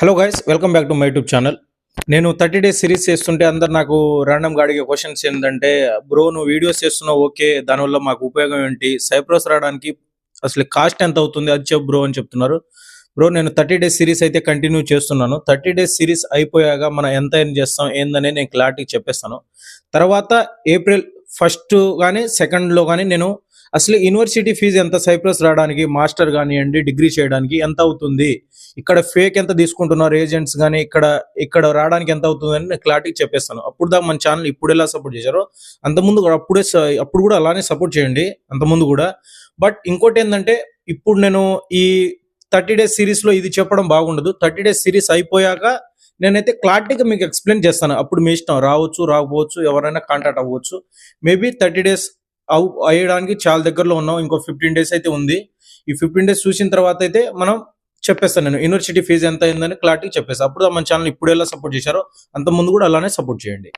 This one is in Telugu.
Hello guys, welcome back to my YouTube channel. నేను 30 డేస్ సిరీస్ చేస్తుంటే అందరు నాకు ర్యాండమ్గా అడిగే క్వశ్చన్స్ ఏంటంటే, బ్రో నువ్వు వీడియోస్ చేస్తున్నావు ఓకే, దానివల్ల మాకు ఉపయోగం ఏంటి, సైప్రస్ రావడానికి అసలు కాస్ట్ ఎంత అవుతుంది అది చెప్పు బ్రో అని చెప్తున్నారు. బ్రో నేను 30 డేస్ సిరీస్ అయితే కంటిన్యూ చేస్తున్నాను. 30 డేస్ సిరీస్ అయిపోయాక మనం ఎంత ఎర్న్ చేస్తాం ఏందనే నేను క్లారిటీ చెప్పేస్తాను. తర్వాత ఏప్రిల్ 1 కానీ 2లో కానీ నేను అసలు యూనివర్సిటీ ఫీజు ఎంత, సైప్రస్ రావడానికి మాస్టర్ కానివ్వండి డిగ్రీ చేయడానికి ఎంత అవుతుంది, ఇక్కడ ఫేక్ ఎంత తీసుకుంటున్నారు ఏజెంట్స్ కానీ, ఇక్కడ ఇక్కడ రావడానికి ఎంత అవుతుంది అని నేను క్లారిటీ చెప్పేస్తాను. అప్పుడు దాకా మన ఛానల్ ఇప్పుడు ఎలా సపోర్ట్ చేశారో అంతకుముందు కూడా అప్పుడు కూడా అలానే సపోర్ట్ చేయండి, అంతకుముందు కూడా. బట్ ఇంకోటి ఏంటంటే, ఇప్పుడు నేను ఈ 30 డేస్ సిరీస్లో ఇది చెప్పడం బాగుండదు. 30 డేస్ సిరీస్ అయిపోయాక నేనైతే క్లారిటీగా మీకు ఎక్స్ప్లెయిన్ చేస్తాను. అప్పుడు మీ ఇష్టం, రావచ్చు రాకపోవచ్చు, ఎవరైనా కాంటాక్ట్ అవ్వచ్చు. మేబీ 30 డేస్ అయ్యడానికి చాలా దగ్గరలో ఉన్నాం. ఇంకో 15 డేస్ అయితే ఉంది. ఈ 15 డేస్ చూసిన తర్వాత అయితే మనం చెప్పేస్తాను, నేను యూనివర్సిటీ ఫీజు ఎంత అయిందని క్లారిటీ చెప్పేస్తాను. అప్పుడు మన ఛానల్ ఇప్పుడు ఎలా సపోర్ట్ చేశారో అంత ముందు కూడా అలానే సపోర్ట్ చేయండి.